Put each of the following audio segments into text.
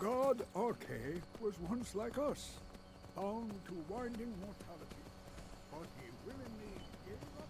God Arche was once like us, bound to winding mortality, but he willingly gave up.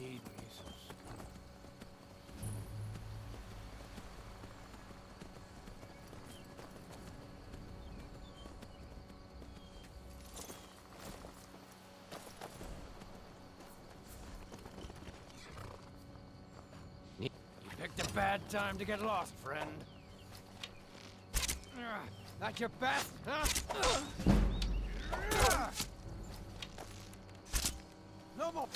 Need measles. You picked a bad time to get lost, friend. Not your best, huh? No more.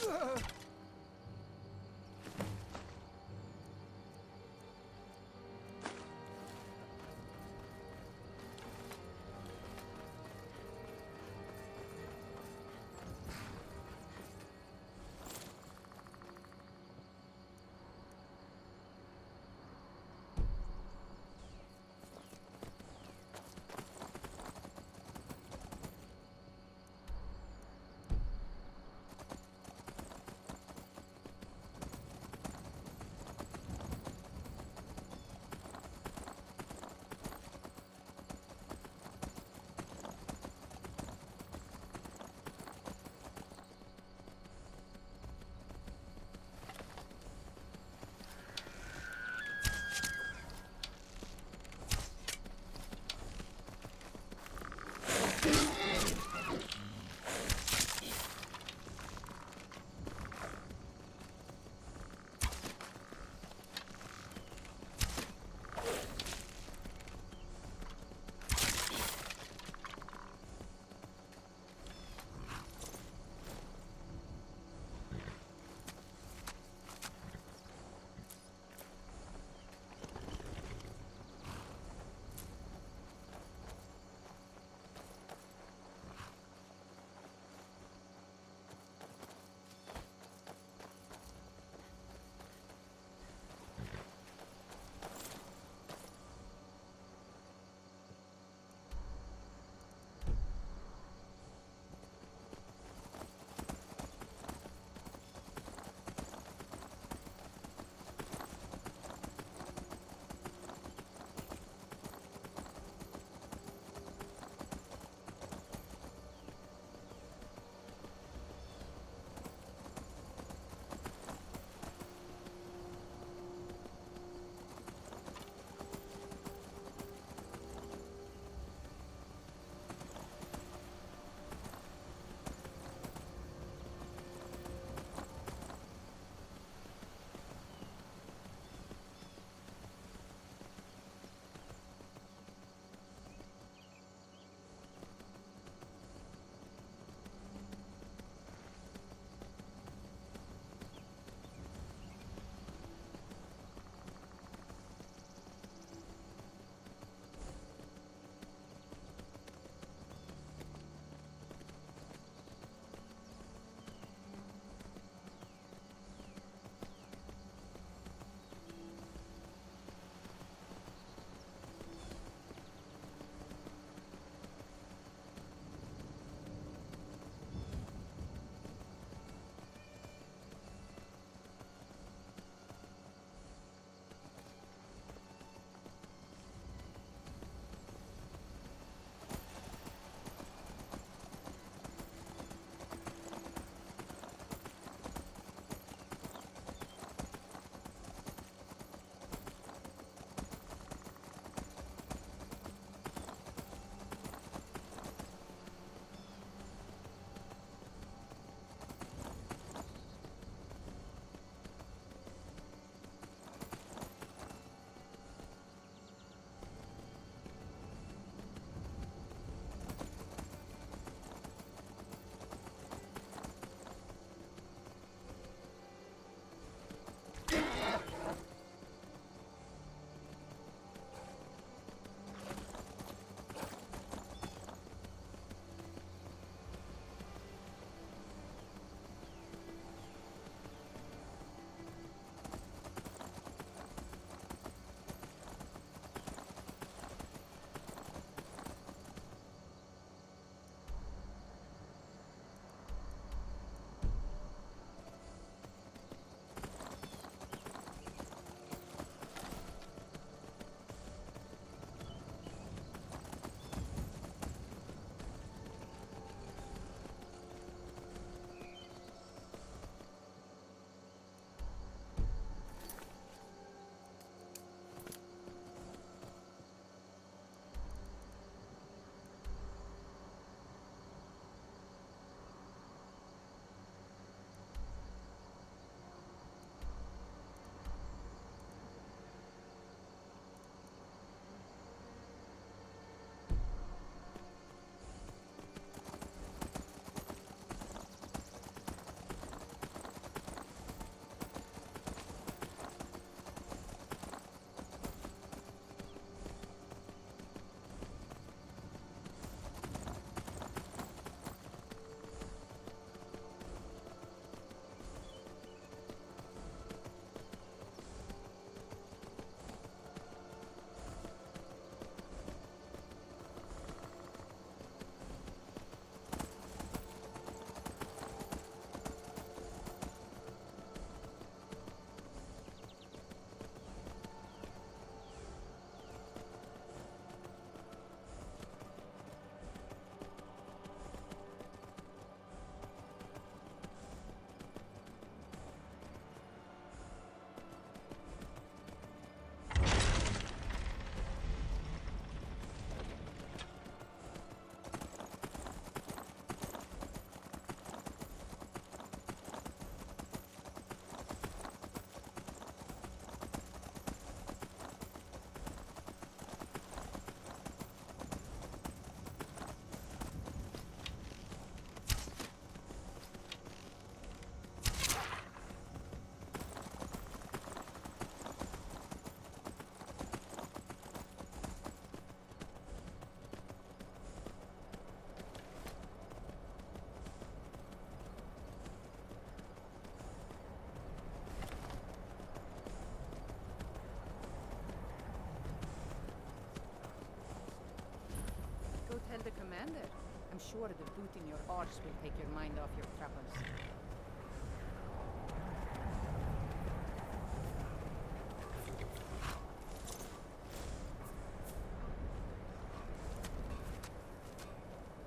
commander. I'm sure the boot in your arse will take your mind off your troubles.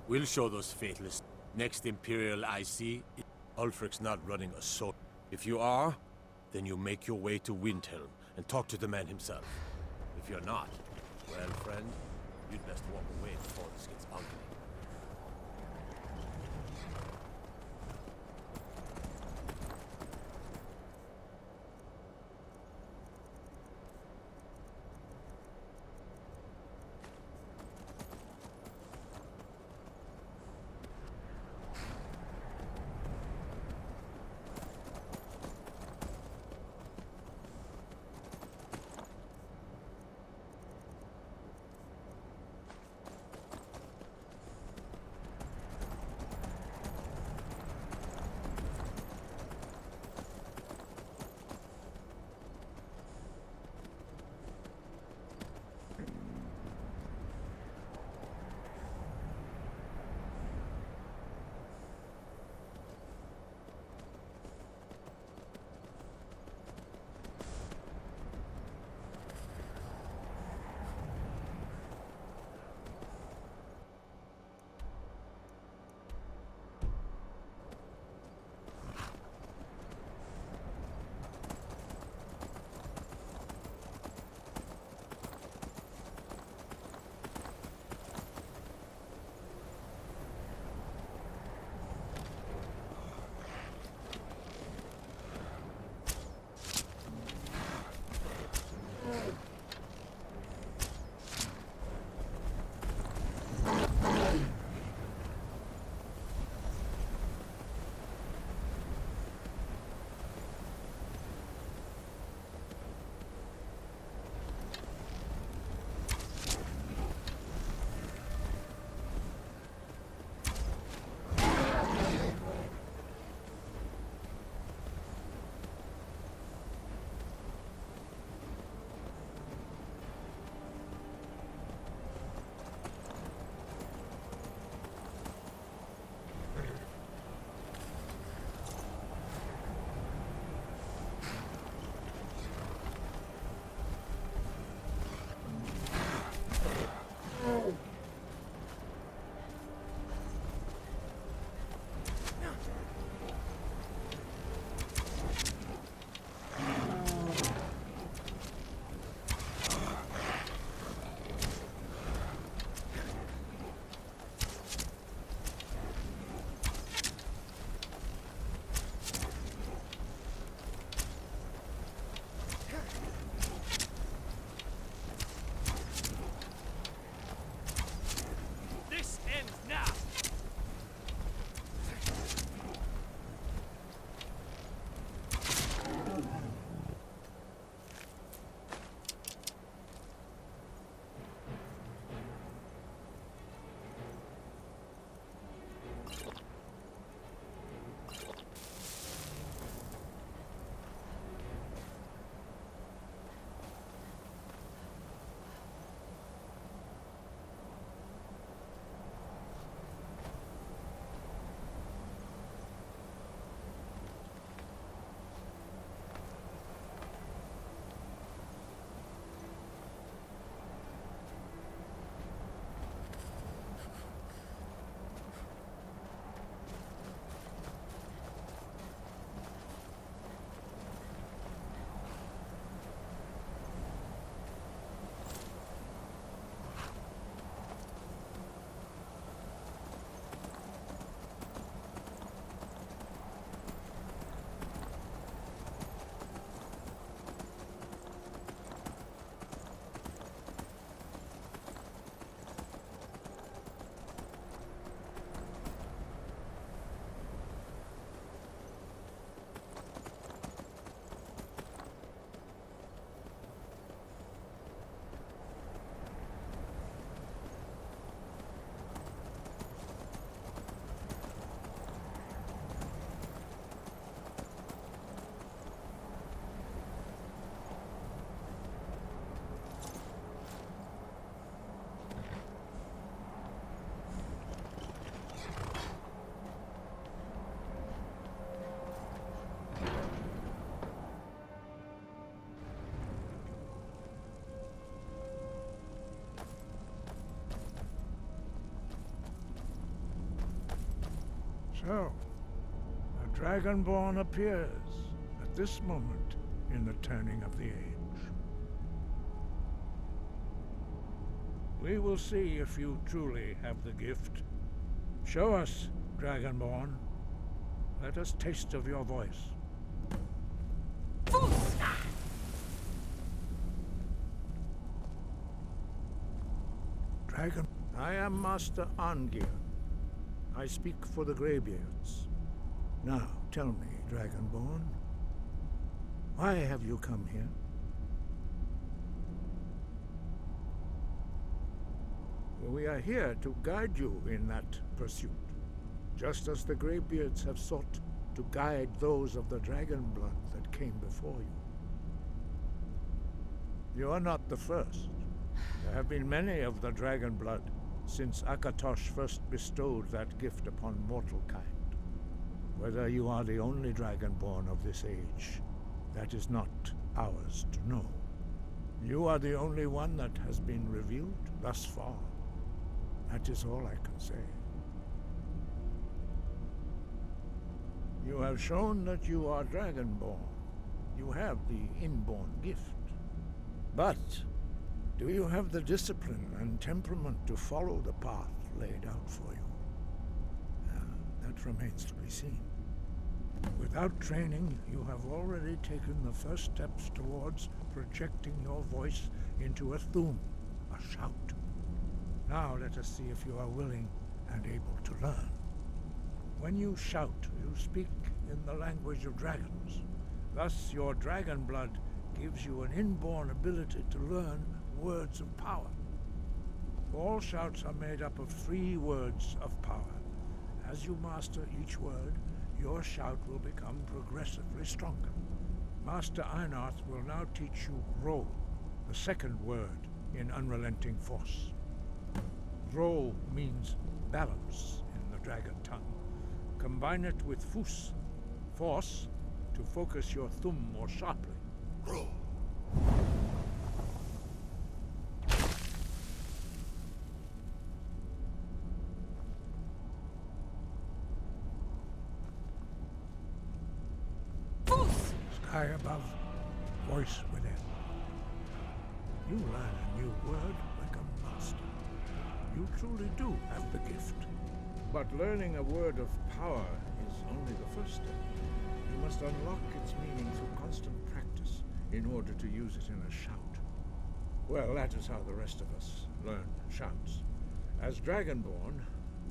We'll show those fatalists. Next Imperial I see, Ulfric's not running a sword. If you are, then you make your way to Windhelm and talk to the man himself. If you're not, well, friend, you'd best walk away before this gets ugly. So, a Dragonborn appears at this moment in the turning of the age. We will see if you truly have the gift. Show us, Dragonborn. Let us taste of your voice. Dragon, I am Master Angir. I speak for the Greybeards. Now, tell me, Dragonborn, why have you come here? We are here to guide you in that pursuit, just as the Greybeards have sought to guide those of the dragon blood that came before you. You are not the first. There have been many of the dragon blood since Akatosh first bestowed that gift upon mortal kind. Whether you are the only dragonborn of this age, that is not ours to know. You are the only one that has been revealed thus far. That is all I can say. You have shown that you are dragonborn. You have the inborn gift. But do you have the discipline and temperament to follow the path laid out for you? That remains to be seen. Without training, you have already taken the first steps towards projecting your voice into a thum, a shout. Now let us see if you are willing and able to learn. When you shout, you speak in the language of dragons. Thus, your dragon blood gives you an inborn ability to learn words of power. All shouts are made up of 3 words of power. As you master each word, your shout will become progressively stronger. Master Einarth will now teach you Ro, the second word in Unrelenting Force. Ro means balance in the dragon tongue. Combine it with Fus, force, to focus your thumb more sharply. Ro. Sky above, voice within. You learn a new word like a master. You truly do have the gift. But learning a word of power is only the first step. You must unlock its meaning through constant practice in order to use it in a shout. Well, that is how the rest of us learn shouts. As Dragonborn,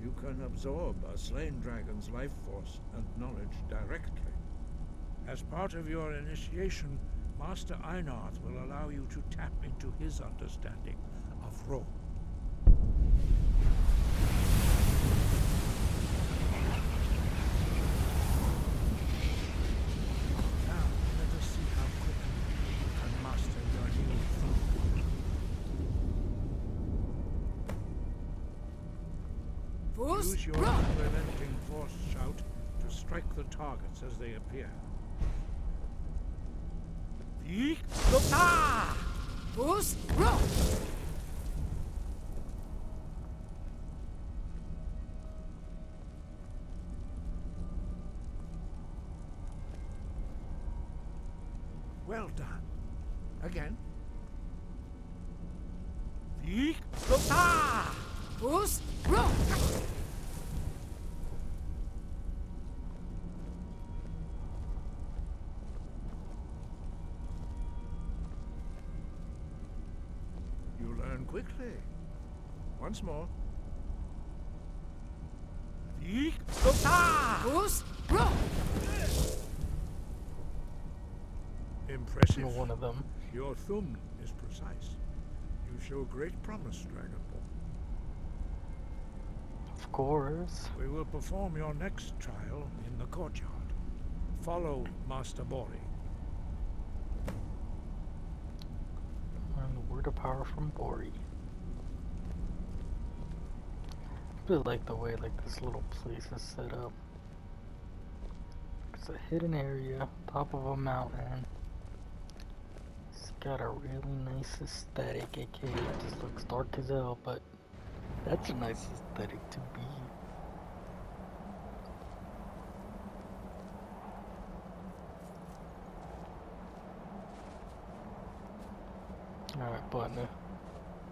you can absorb a slain dragon's life force and knowledge directly. As part of your initiation, Master Einarth will allow you to tap into his understanding of Ro. Now, let us see how quickly you can master your new thought. Use your unrelenting force shout to strike the targets as they appear. Well done. Again. You learn quickly. Once more. Impressive. One of them. Your thumb is precise. You show great promise, Dragonborn. Of course. We will perform your next trial in the courtyard. Follow Master Bori. Learn the word of power from Bori. I really like the way this little place is set up. It's a hidden area, top of a mountain. It's got a really nice aesthetic, aka it just looks dark as hell, but that's a nice aesthetic to be. Alright, partner.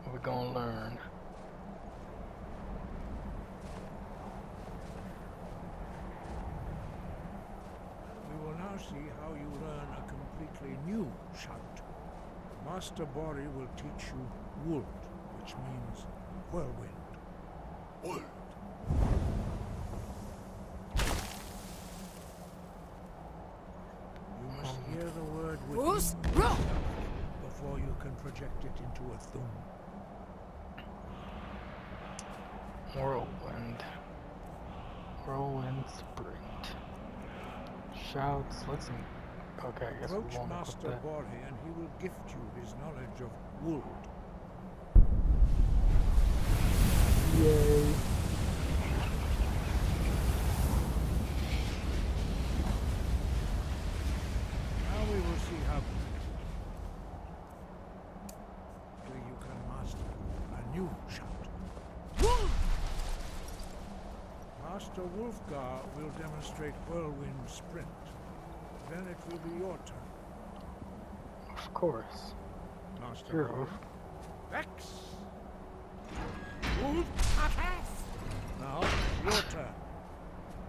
What we gonna learn? We will now see how you learn a completely new shout. Master Bori will teach you Wold, which means whirlwind. Wold. You must hear the word within before you can project it into a thum. Whirlwind. Whirlwind sprint. Shouts. Let's see. Okay, I guess we Approach won't Master equip that. Bori and he will gift you his knowledge of Wold. Yay. Now we will see how quickly you can master a new shout. Master Wolfgar will demonstrate Whirlwind Sprint. Then it will be your turn. Of course. Master Sure. Bori. Vex! Wolf Now, your turn.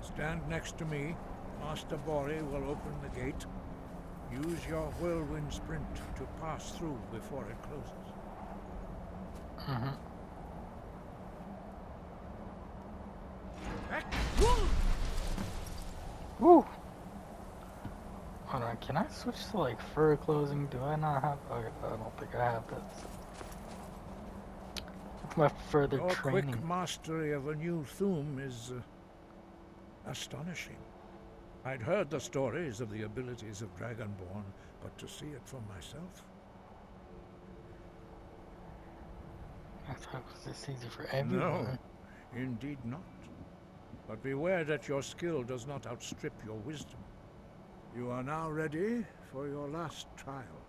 Stand next to me. Master Bori will open the gate. Use your Whirlwind Sprint to pass through before it closes. Mm-hmm. Vex! Woo! Hold on, can I switch to like fur closing? Do I not have? Okay, I don't think I have that. It's my further Your training. quick mastery of a new thum is astonishing. I'd heard the stories of the abilities of Dragonborn, but to see it for myself. I thought it was this easy for everyone. No, indeed not. But beware that your skill does not outstrip your wisdom. You are now ready for your last trial.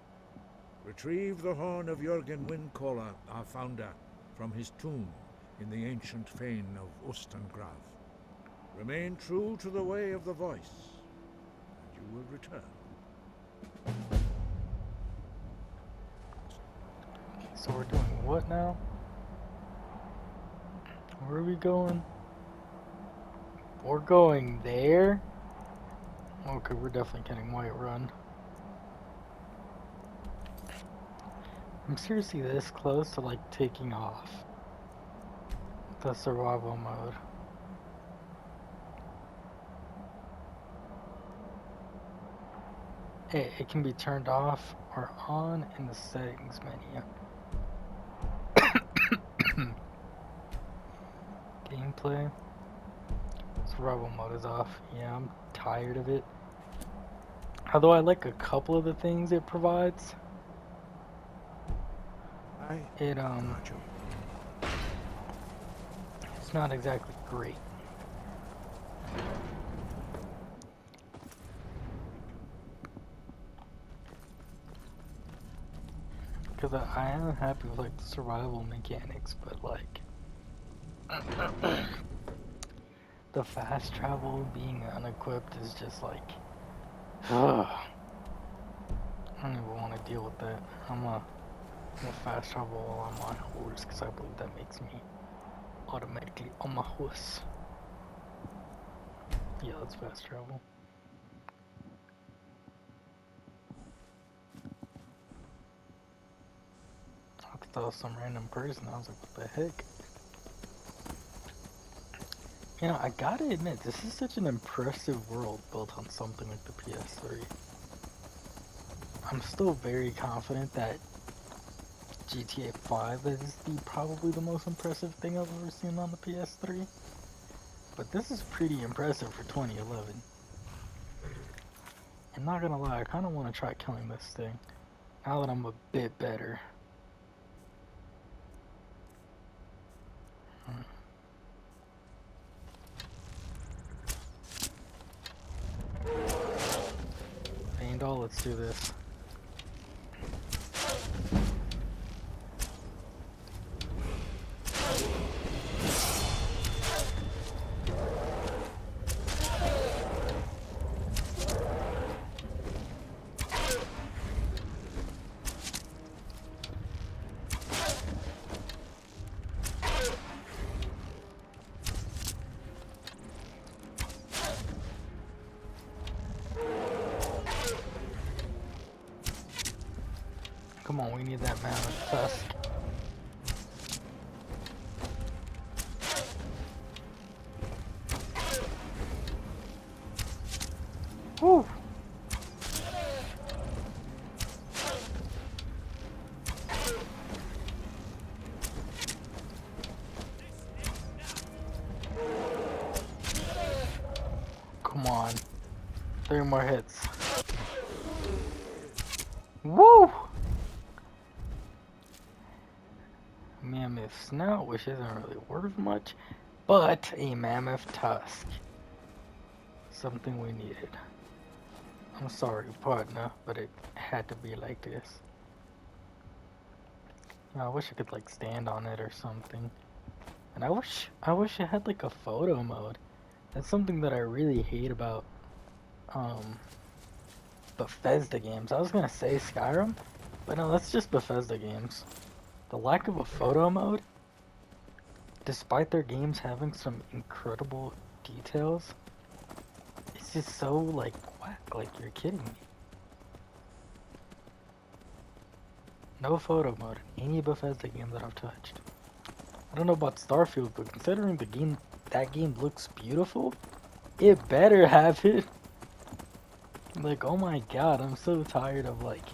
Retrieve the horn of Jürgen Windcaller, our founder, from his tomb in the ancient fane of Ostengrav. Remain true to the way of the voice, and you will return. So we're doing what now? Where are we going? We're going there? Okay, we're definitely getting Whiterun. I'm seriously this close to like taking off the survival mode. It can be turned off or on in the settings menu. Gameplay. Survival mode is off. Yeah, I'm tired of it. Although I like a couple of the things it provides. It's not exactly great. Because I am happy with like the survival mechanics, but like the fast travel being unequipped is just like I don't even want to deal with that. I'm a fast travel while I'm on a horse because I believe that makes me automatically on my horse. Yeah, let's fast travel. I thought that was some random person. I was like, what the heck? You know, I gotta admit, this is such an impressive world built on something like the PS3. I'm still very confident that GTA 5 is probably the most impressive thing I've ever seen on the PS3. But this is pretty impressive for 2011. I'm not gonna lie, I kinda wanna try killing this thing. Now that I'm a bit better. Vandal, let's do this. Come on, we need that mammoth tusk. Woo! Come on. 3 more hits. Woo! Mammoth snout, which isn't really worth much, but a mammoth tusk. Something we needed. I'm sorry, partner, but it had to be like this. I wish I could like stand on it or something. And I wish it had like a photo mode. That's something that I really hate about Bethesda games. I was gonna say Skyrim, but no, that's just Bethesda games. The lack of a photo mode, despite their games having some incredible details, it's just so like whack, like you're kidding me. No photo mode in any Bethesda game that I've touched. I don't know about Starfield, but considering that game looks beautiful, it better have it. Like, oh my god, I'm so tired of like,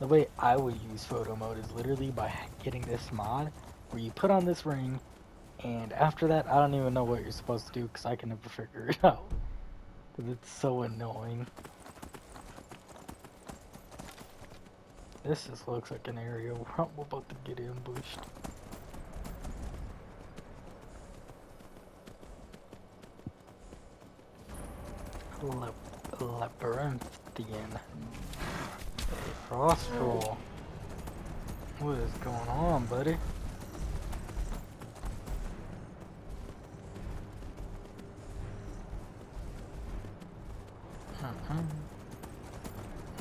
the way I would use photo mode is literally by getting this mod, where you put on this ring, and after that, I don't even know what you're supposed to do, because I can never figure it out. Because it's so annoying. This just looks like an area where I'm about to get ambushed. Labyrinthian. Frost roll. What is going on, buddy?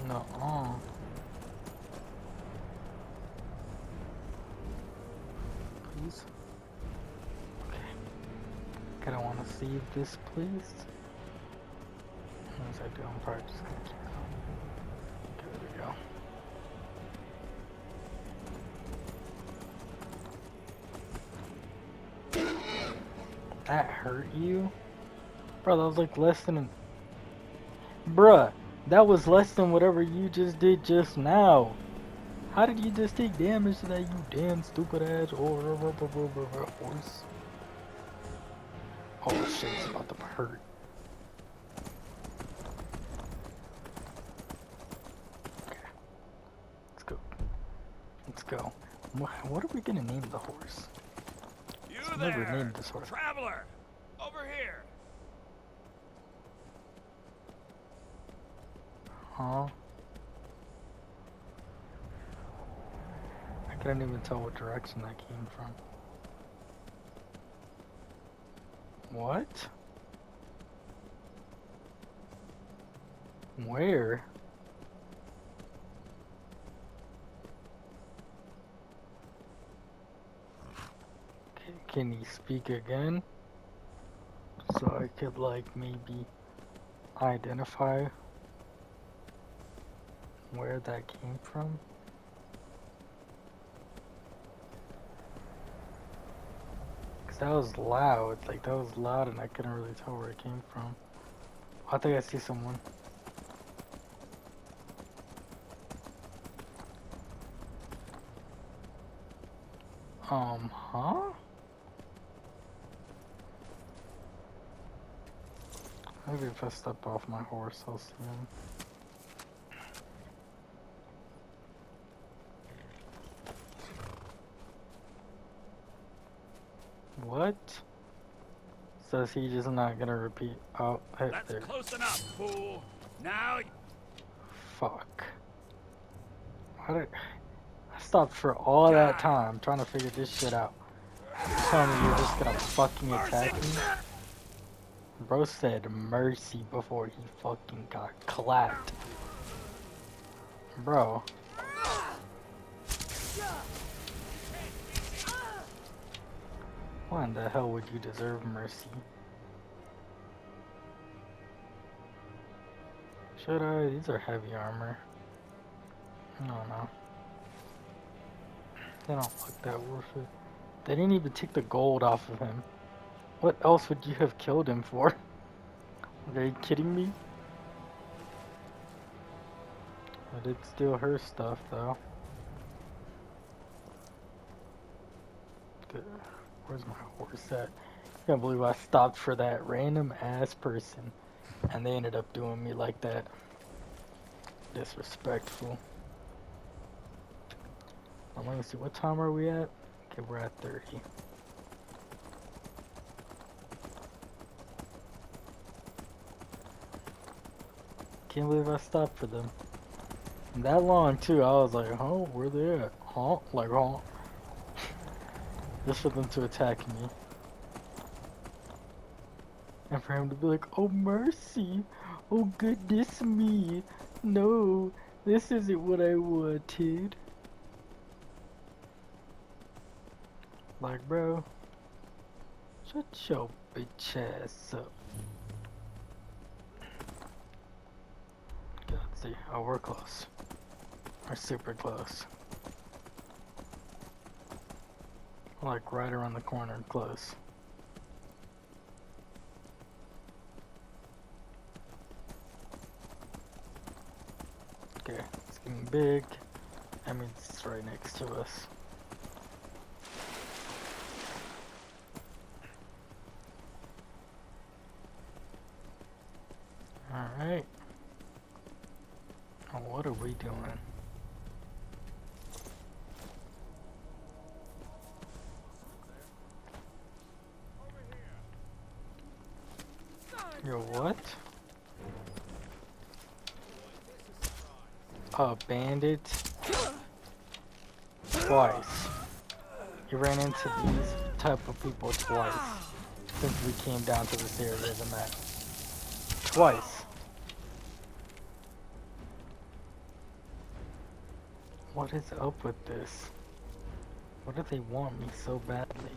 No. Please. Okay. Kinda wanna save this, please. As I do, I'm probably just gonna keep going. Okay, there we go. That hurt you? Bro, that was like less than Bruh, that was less than whatever you just did just now. How did you just take damage to that, you damn stupid ass horse? Oh shit, it's about to hurt. Let's go. What are we gonna name the horse? You I've there, never named this horse. traveler, over here. Huh? I couldn't even tell what direction that came from. What? Where? Can you speak again? So I could like maybe identify where that came from? Cause that was loud, like that was loud and I couldn't really tell where it came from. I think I see someone. Huh? Maybe if I step off my horse, I'll see him. What? Says he just not gonna repeat. Oh, hey, That's there. close enough, fool. Now. Fuck. Why did I stopped for all that time trying to figure this shit out? You're telling me you're just gonna fucking attack me? Bro said mercy before he fucking got clapped. Bro. Why in the hell would you deserve mercy? Should I? These are heavy armor. I don't know. They don't look that worth it. They didn't even take the gold off of him. What else would you have killed him for? Are you kidding me? I did steal her stuff though. Good. Where's my horse at? Can't believe I stopped for that random ass person and they ended up doing me like that. Disrespectful. Let me see, what time are we at? Okay, we're at 30. Can't believe I stopped for them. That long too, I was like, huh, where they at? Huh? Like, huh? Just for them to attack me. And for him to be like, oh mercy, oh goodness me, no, this isn't what I wanted. Like, bro, shut your bitch ass up. Let's see, oh, we're close. We're super close. Like right around the corner and close. Okay, it's getting big. I mean, it's right next to us. Alright. Now what are we doing? Yo, what? A bandit? Twice. You ran into these type of people twice since we came down to this area of the map. Twice. What is up with this? What do they want me so badly?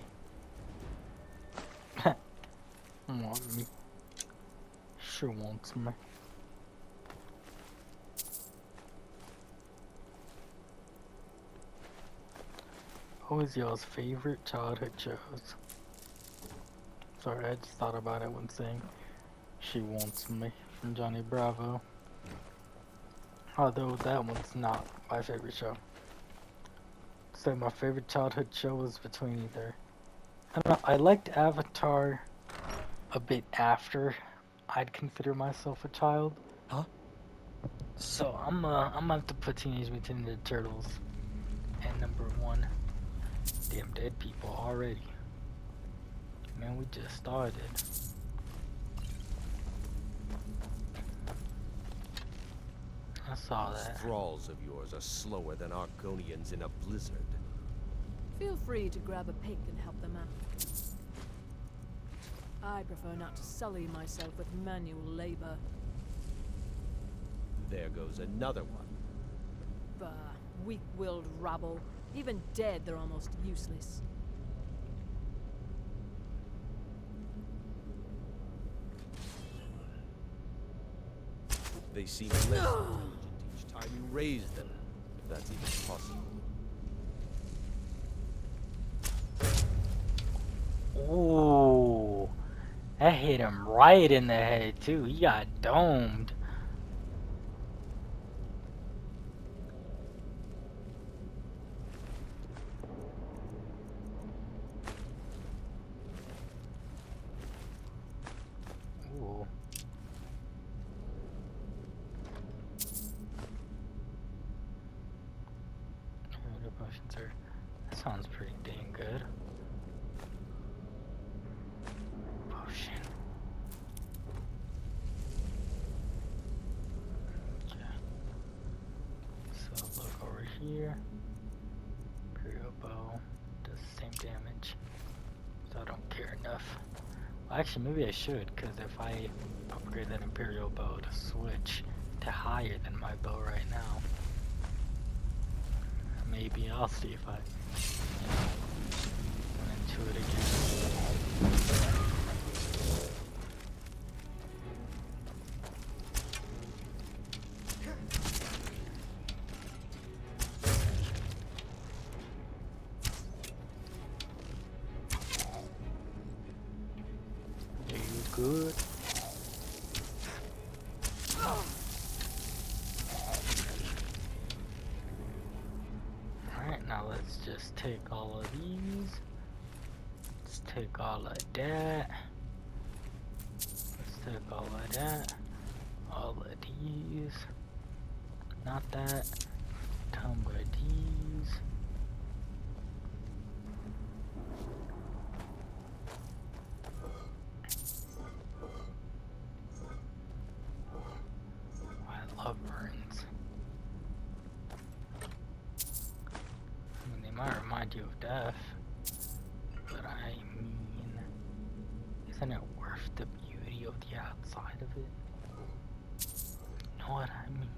Want me? Sure wants me. What was y'all's favorite childhood shows? Sorry, I just thought about it when saying She Wants Me from Johnny Bravo. Although that one's not my favorite show. So my favorite childhood show was between either. I don't know, I liked Avatar a bit after I'd consider myself a child. Huh? So I'm gonna have to put Teenage Mutant Ninja Turtles at number 1. Damn dead people already. Man, we just started. I saw that. Thralls of yours are slower than Argonians in a blizzard. Feel free to grab a pick and help them out. I prefer not to sully myself with manual labor. There goes another one. Bah, weak-willed rabble. Even dead, they're almost useless. They seem less intelligent each time you raise them, if that's even possible. Ooh, that hit him right in the head too. He got domed. Ooh. Potions are. That sounds pretty dang good. Potion. Okay. So look over here. Imperial bow does the same damage. So I don't care enough. Well, actually, maybe I should, because if I upgrade that Imperial bow to switch to higher than my bow right now, maybe I'll see if I went into it again. good. Alright, now let's just take all of these. Let's take all of that. Let's take all of that. All of these. Not that. Some of these. I love burns. I mean, they might remind you of death, but I mean, isn't it worth the beauty of the outside of it? You know what I mean?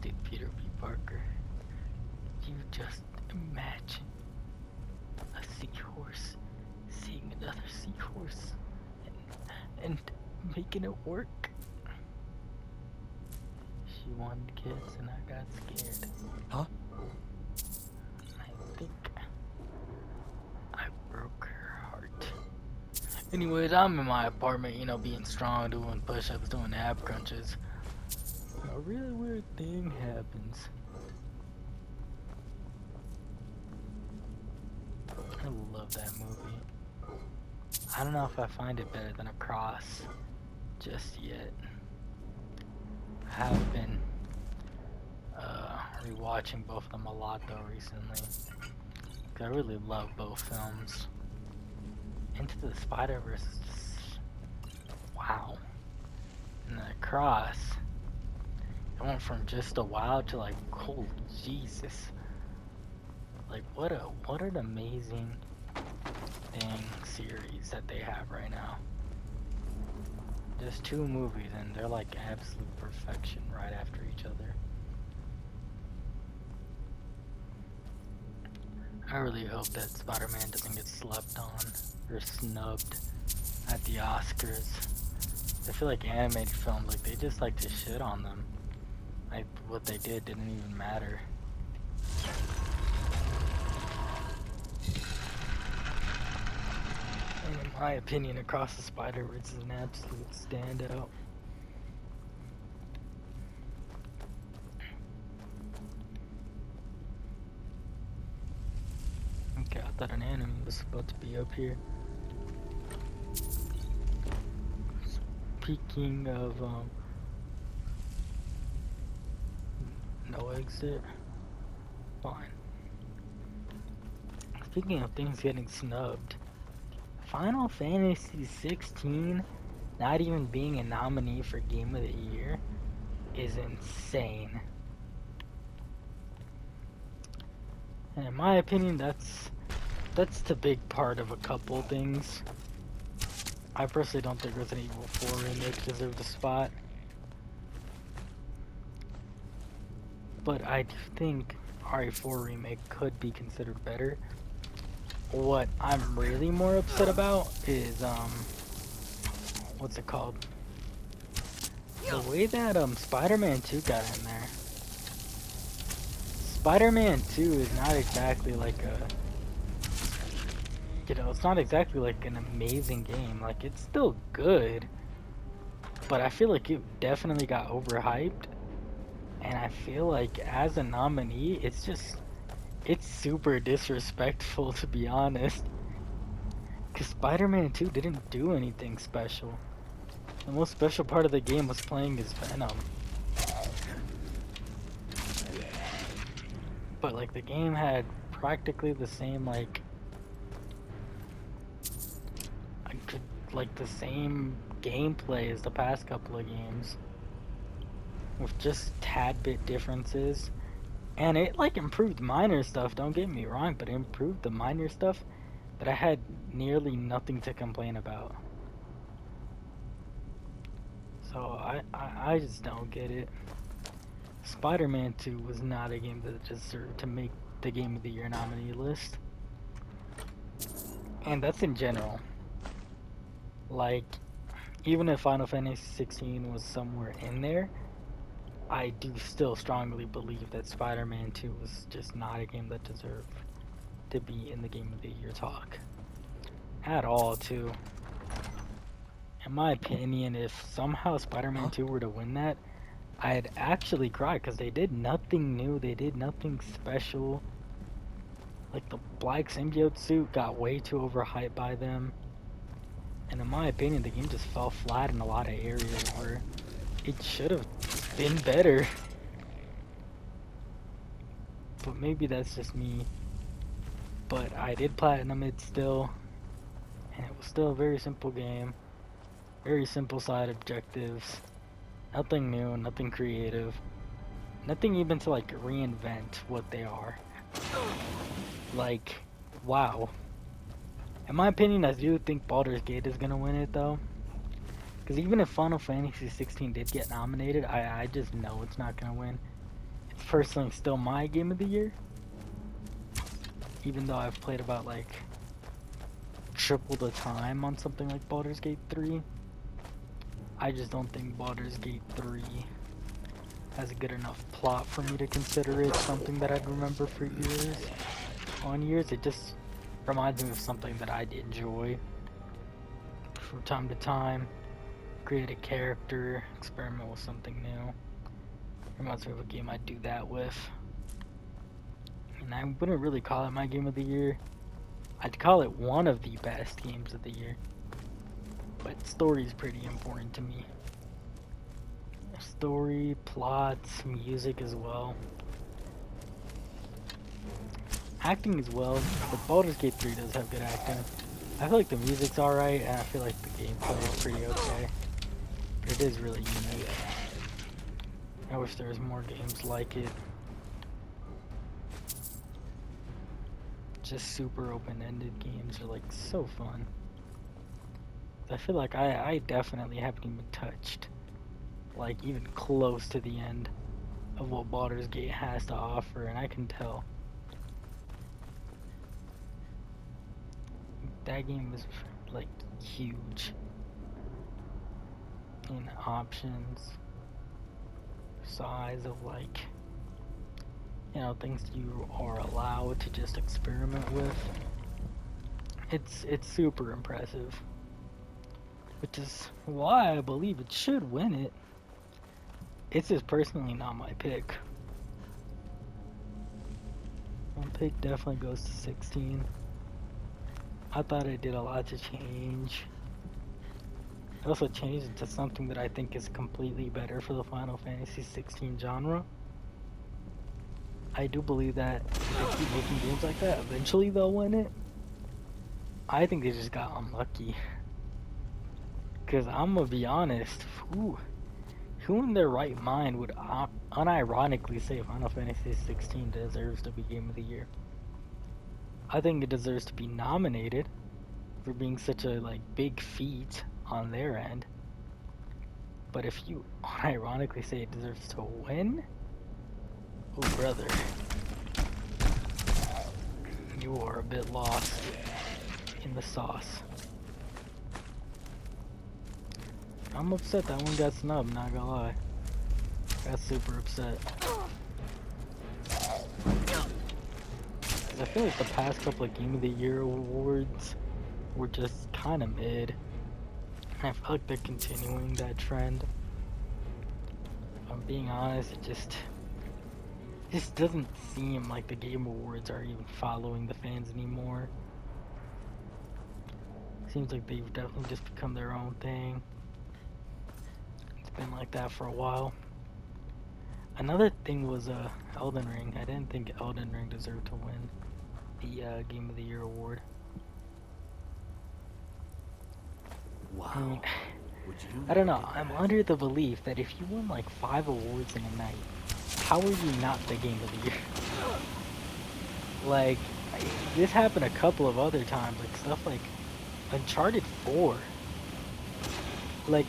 Dude, Peter B. Parker, you just imagine a seahorse seeing another seahorse and making it work. She wanted kids and I got scared. Huh? I think I broke her heart. Anyways, I'm in my apartment, you know, being strong, doing push-ups, doing ab crunches. A really weird thing happens. I love that movie. I don't know if I find it better than Across just yet. I have been rewatching both of them a lot though recently. 'Cause I really love both films. Into the Spider-Verse is just wow. And then Across, it went from just a wow to like, holy Jesus. Like what an amazing dang series that they have right now. Just 2 movies and they're like absolute perfection right after each other. I really hope that Spider-Man doesn't get slept on or snubbed at the Oscars. I feel like animated films, like they just like to shit on them. Like what they did didn't even matter. And in my opinion, Across the Spider-Verse is an absolute standout. Okay, I thought an enemy was supposed to be up here. Speaking of, no exit. Fine. Speaking of things getting snubbed, Final Fantasy 16 not even being a nominee for Game of the Year is insane. And in my opinion, that's the big part of a couple things. I personally don't think Resident Evil 4 Remake deserved a spot. But I do think RE4 Remake could be considered better. What I'm really more upset about is, what's it called? The way that, Spider-Man 2 got in there. Spider-Man 2 is not exactly like a, you know, it's not exactly like an amazing game. Like, it's still good, but I feel like it definitely got overhyped. And I feel like as a nominee, it's super disrespectful, to be honest. Because Spider-Man 2 didn't do anything special. The most special part of the game was playing as Venom. But like the game had practically the same like the same gameplay as the past couple of games, with just tad bit differences. And it like improved minor stuff, don't get me wrong, but it improved the minor stuff that I had nearly nothing to complain about. So I just don't get it. Spider-Man 2 was not a game that deserved to make the Game of the Year nominee list. And that's in general. Like, even if Final Fantasy 16 was somewhere in there, I do still strongly believe that Spider-Man 2 was just not a game that deserved to be in the Game of the Year talk. At all, too. In my opinion, if somehow Spider-Man 2 were to win that, I'd actually cry, because they did nothing new, they did nothing special. Like, the black symbiote suit got way too overhyped by them. And in my opinion, the game just fell flat in a lot of areas where it should have been better. But maybe that's just me. But I did platinum it still. And it was still a very simple game. Very simple side objectives. Nothing new, nothing creative. Nothing even to like reinvent what they are. Like, wow. In my opinion, I do think Baldur's Gate is gonna win it though. Because even if Final Fantasy 16 did get nominated, I just know it's not gonna win. It's personally still my game of the year. Even though I've played about like triple the time on something like Baldur's Gate 3. I just don't think Baldur's Gate 3 has a good enough plot for me to consider it something that I'd remember for years on years. It just reminds me of something that I'd enjoy from time to time. Create a character, experiment with something new. Reminds me of a game I'd do that with. And I wouldn't really call it my game of the year. I'd call it one of the best games of the year. But story is pretty important to me. Story, plots, music as well. Acting as well, but Baldur's Gate 3 does have good acting. I feel like the music's alright, and I feel like the gameplay is pretty okay. But it is really unique. I wish there was more games like it. Just super open-ended games are like so fun. I feel like I definitely haven't even touched, like, even close to the end of what Baldur's Gate has to offer, and I can tell. That game is, like, huge in options, size of, like, you know, things you are allowed to just experiment with. It's super impressive. Which is why I believe it should win it. It's just personally not my pick. My pick definitely goes to 16. I thought it did a lot to change. It also changed into something that I think is completely better for the Final Fantasy 16 genre. I do believe that if they keep making games like that, eventually they'll win it. I think they just got unlucky. Because I'm gonna be honest, who in their right mind would unironically say Final Fantasy 16 deserves to be Game of the Year? I think it deserves to be nominated for being such a like big feat on their end. But if you unironically say it deserves to win, oh brother, you are a bit lost in the sauce. I'm upset that one got snubbed, not gonna lie. Got super upset. I feel like the past couple of Game of the Year awards were just kind of mid. I feel like they're continuing that trend. If I'm being honest, it just doesn't seem like the Game Awards are even following the fans anymore. Seems like they've definitely just become their own thing. Been like that for a while. Another thing was Elden Ring. I didn't think Elden Ring deserved to win the Game of the Year award. Wow. I mean, Would you I don't know. I'm under the belief that if you won like 5 awards in a night, how are you not the Game of the Year? Like, this happened a couple of other times. Like stuff like Uncharted 4. Like,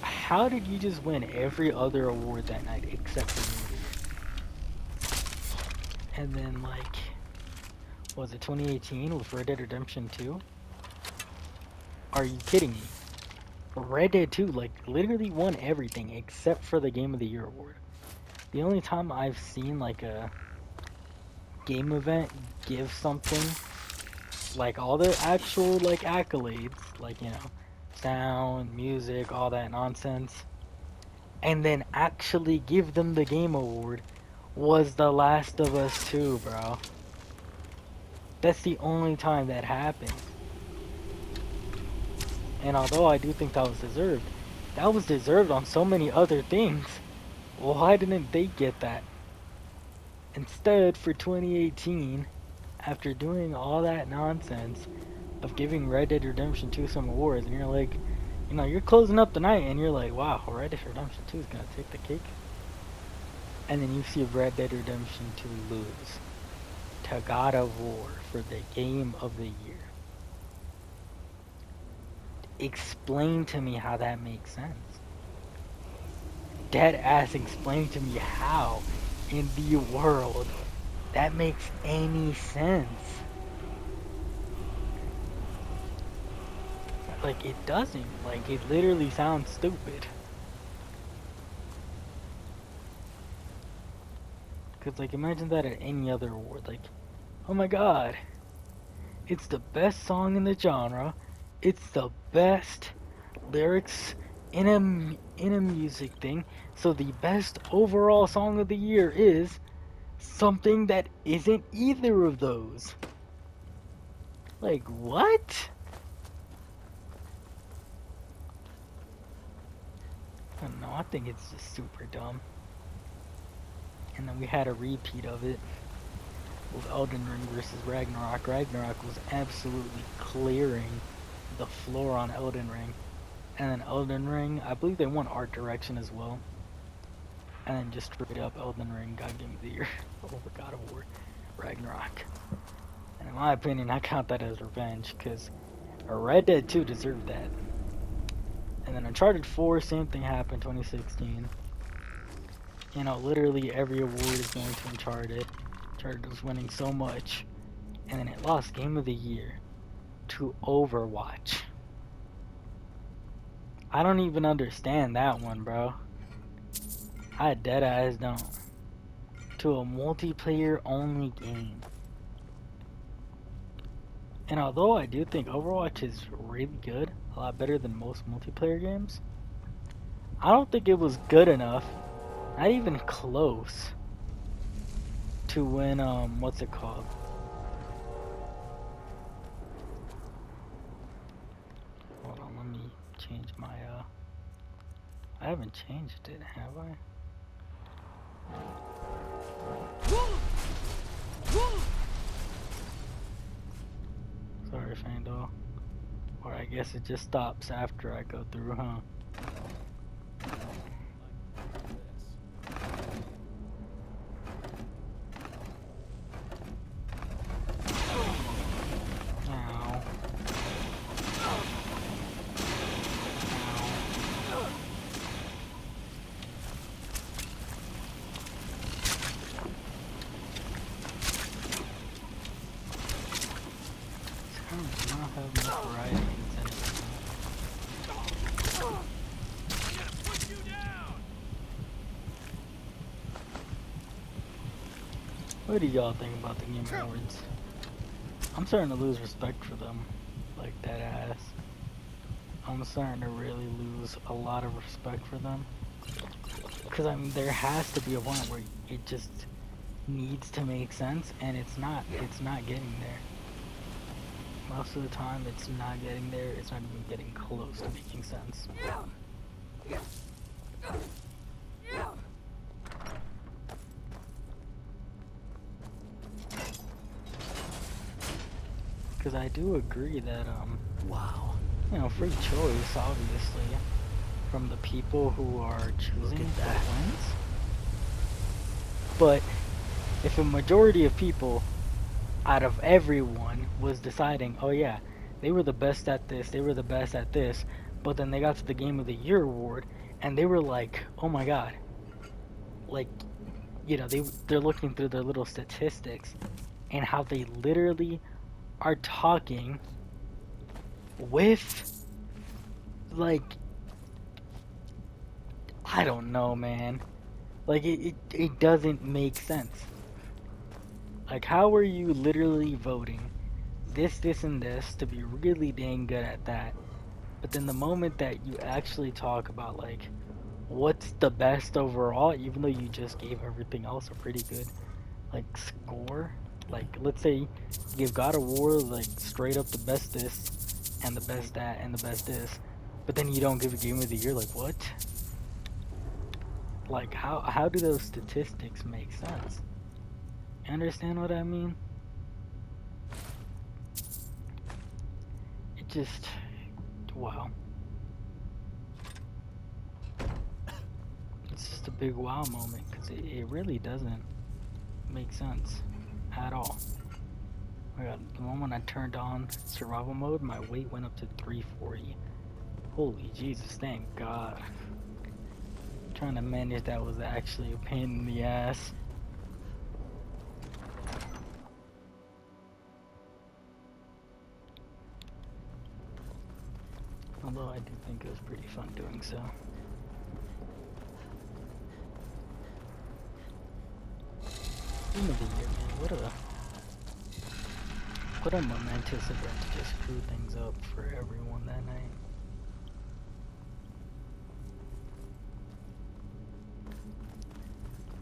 how did you just win every other award that night except for me? And then like, was it 2018 with Red Dead Redemption 2? Are you kidding me? Red Dead 2 like literally won everything except for the Game of the Year award. The only time I've seen like a game event give something, like all the actual like accolades, like, you know, sound, music, all that nonsense, and then actually give them the game award, was The Last of Us 2, bro. That's the only time that happened. And although I do think that was deserved on so many other things. Why didn't they get that? Instead, for 2018, after doing all that nonsense of giving Red Dead Redemption 2 some awards, and you're like, you know, you're closing up the night, and you're like, wow, Red Dead Redemption 2 is gonna take the cake. And then you see Red Dead Redemption 2 lose to God of War for the game of the year. Explain to me how that makes sense. Dead ass explain to me how in the world that makes any sense. Like, it doesn't. Like, it literally sounds stupid. Cause like, imagine that at any other award. Like, oh my god, it's the best song in the genre. It's the best lyrics in a music thing. So the best overall song of the year is something that isn't either of those. Like, what? I don't know, I think it's just super dumb. And then we had a repeat of it with Elden Ring versus Ragnarok. Ragnarok was absolutely clearing the floor on Elden Ring. And then Elden Ring, I believe they won art direction as well. And then just straight up Elden Ring got Game of the Year over God of War, Ragnarok. And in my opinion, I count that as revenge, because Red Dead 2 deserved that. And then Uncharted 4, same thing happened, 2016. You know, literally every award is going to Uncharted. Uncharted was winning so much. And then it lost Game of the Year to Overwatch. I don't even understand that one, bro. I deadass don't. To a multiplayer only game. And although I do think Overwatch is really good, a lot better than most multiplayer games, I don't think it was good enough, not even close, to win, what's it called? Hold on, let me change my, I haven't changed it, have I? Sorry, Fandor. Or I guess it just stops after I go through, huh? Ow. Skyrim does not have much variety in anything. What do y'all think about the Game Awards? I'm starting to lose respect for them, like that ass. I'm starting to really lose a lot of respect for them. Because I mean, there has to be a point where it just needs to make sense, and it's not getting there. Most of the time, it's not getting there. It's not even getting close to making sense. Because I do agree that, wow, you know, free choice, obviously, from the people who are choosing that wins. But if a majority of people out of everyone was deciding, oh yeah, they were the best at this, they were the best at this, but then they got to the Game of the Year award and they were like, oh my god, like, you know, they're looking through their little statistics and how they literally are talking with, like, I don't know, man. Like, it doesn't make sense. Like, how are you literally voting this, and this to be really dang good at that? But then the moment that you actually talk about, like, what's the best overall, even though you just gave everything else a pretty good, like, score. Like, let's say you give God of War, like, straight up the best this, and the best that, and the best this. But then you don't give a Game of the Year, like, what? Like, how do those statistics make sense? You understand what I mean? It just, wow. It's just a big wow moment, because it really doesn't make sense at all. The moment I turned on survival mode, my weight went up to 340. Holy Jesus, thank God. Trying to manage that was actually a pain in the ass. Although I do think it was pretty fun doing so. End of the year, man. What a momentous event to just screw things up for everyone that night.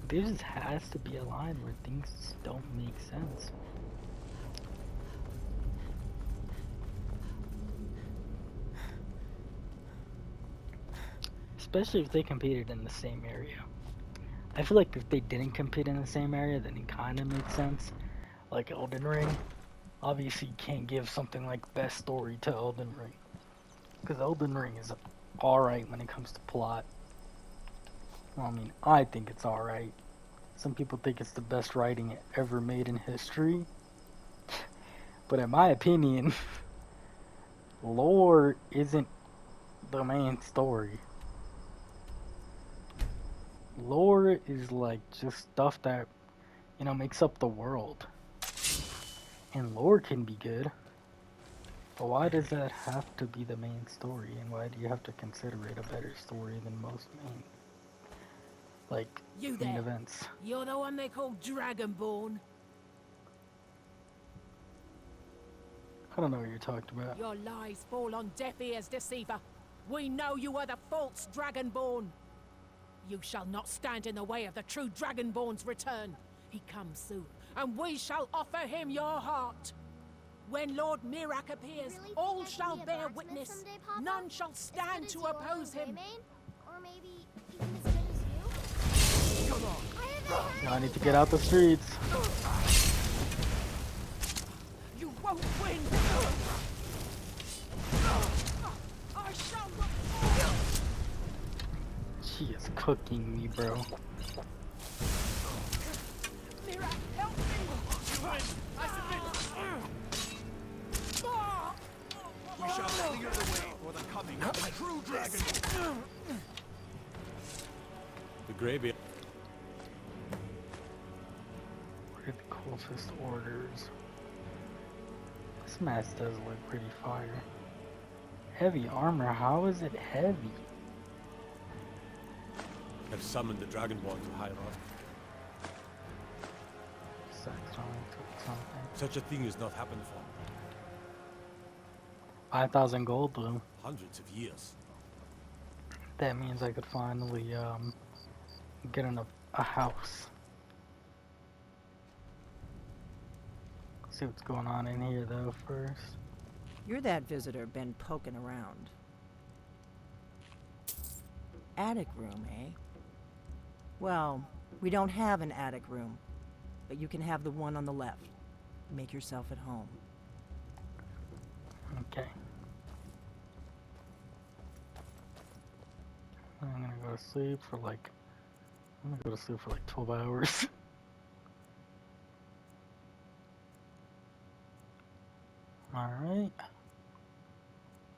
There just has to be a line where things just don't make sense. Especially if they competed in the same area. I feel like if they didn't compete in the same area, then it kind of makes sense. Like Elden Ring. Obviously, you can't give something like best story to Elden Ring. Because Elden Ring is alright when it comes to plot. Well, I mean, I think it's alright. Some people think it's the best writing ever made in history. But in my opinion, lore isn't the main story. Lore is like just stuff that, you know, makes up the world. And lore can be good. But why does that have to be the main story? And why do you have to consider it a better story than most main, like, You main there. events? You're the one they call Dragonborn. I don't know what you're talking about. Your lies fall on deaf ears, deceiver. We know you are the false Dragonborn. You shall not stand in the way of the true Dragonborn's return. He comes soon, and we shall offer him your heart. When Lord Mirak appears, Really all think I can shall be a bear blacksmith witness. someday, Papa? None shall As stand good as to you are oppose in him. Rayman? Or maybe even as good as you? Come on. I haven't Now had I need to any get out the streets. You won't win. I shall not. She is cooking me, bro. Mirak, help me. You win. I submit. We shall clear the way for the coming of the true dragon. The Greybeard. What are the closest orders? This mask does look pretty fire. Heavy armor, how is it heavy? Have summoned the Dragonborn to High Rock. Something. Such a thing has not happened for 5,000 gold though. hundreds of years. That means I could finally get a house. See what's going on in here though first. You're that visitor been poking around. Attic room, eh? Well, we don't have an attic room, but you can have the one on the left. Make yourself at home. Okay. I'm gonna go to sleep for like 12 hours. Alright.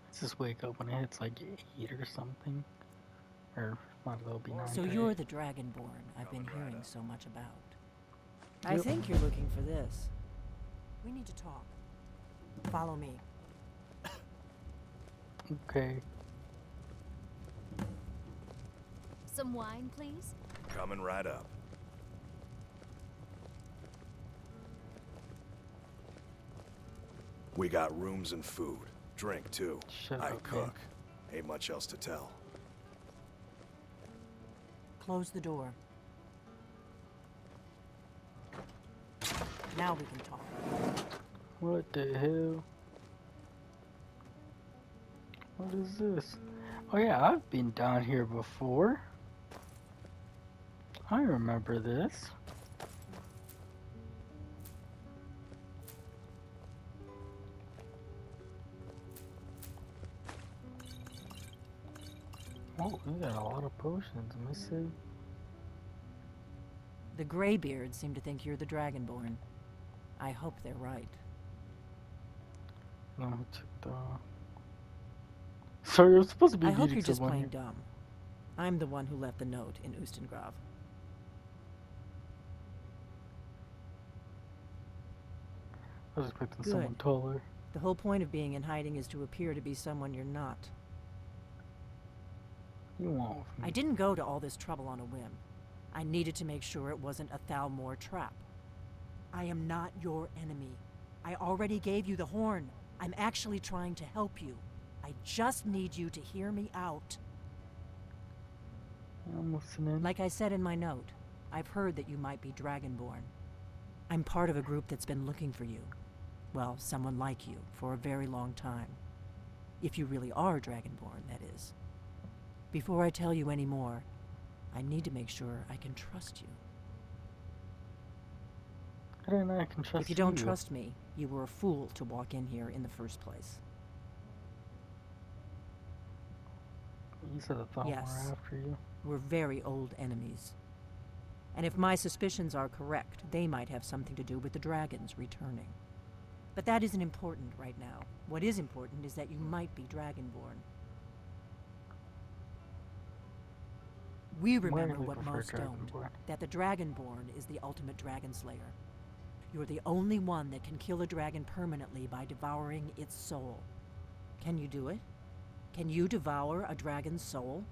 Let's just wake up when it hits like 8 or something. Or might as well be 9. So you're the Dragonborn I've been hearing so much about. I Yep. think you're looking for this. We need to talk. Follow me. Okay. Some wine, please? Coming right up. We got rooms and food. Drink, too. Shut I up, man. cook. Ain't much else to tell. Close the door. Now we can talk. What the hell? What is this? Oh yeah, I've been down here before. I remember this. Oh, we got a lot of potions. Let me see. The Greybeards seem to think you're the Dragonborn. I hope they're right. No, check the... So you're supposed to be I hope beating you're just someone plain here. dumb. I'm the one who left the note in Ustengrav. I was expecting Good. someone taller. The whole point of being in hiding is to appear to be someone you're not. You want with me. I didn't go to all this trouble on a whim. I needed to make sure it wasn't a Thalmor trap. I am not your enemy. I already gave you the horn. I'm actually trying to help you. I just need you to hear me out. I'm listening. Like I said in my note, I've heard that you might be Dragonborn. I'm part of a group that's been looking for you. Well, someone like you, for a very long time. If you really are Dragonborn, that is. Before I tell you any more, I need to make sure I can trust you. I don't know, I can trust If you don't trust me, you were a fool to walk in here in the first place. You said I thought Yes. more after you. We're very old enemies. And if my suspicions are correct, they might have something to do with the dragons returning. But that isn't important right now. What is important is that you might be Dragonborn. We remember we what prefer most don't, Dragonborn. that the Dragonborn is the ultimate dragon slayer. You're the only one that can kill a dragon permanently by devouring its soul. Can you do it? Can you devour a dragon's soul?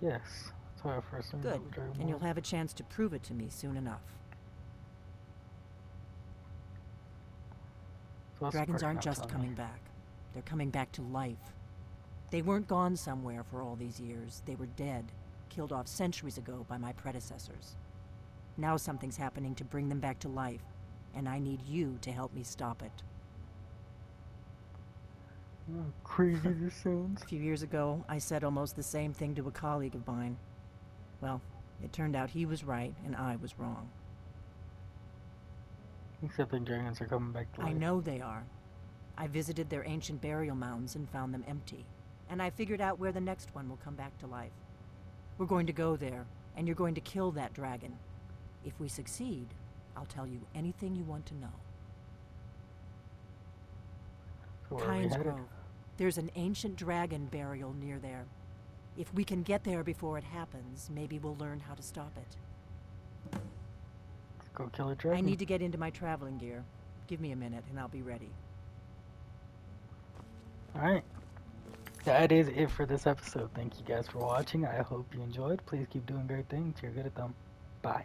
Yes. That's why I first learned Good, about Dragonborn. and you'll have a chance to prove it to me soon enough. So what's the Dragons part aren't not just telling coming me? back. They're coming back to life. They weren't gone somewhere for all these years. They were dead, killed off centuries ago by my predecessors. Now something's happening to bring them back to life, and I need you to help me stop it. Oh, crazy this sounds. A few years ago, I said almost the same thing to a colleague of mine. Well, it turned out he was right and I was wrong. Except the dragons are coming back to life. I know they are. I visited their ancient burial mounds and found them empty. And I figured out where the next one will come back to life. We're going to go there, and you're going to kill that dragon. If we succeed, I'll tell you anything you want to know. So where are we Kynes headed? Grove. There's an ancient dragon burial near there. If we can get there before it happens, maybe we'll learn how to stop it. Let's go kill a dragon. I need to get into my traveling gear. Give me a minute, and I'll be ready. Alright. That is it for this episode. Thank you guys for watching. I hope you enjoyed. Please keep doing great things. You're good at them. Bye.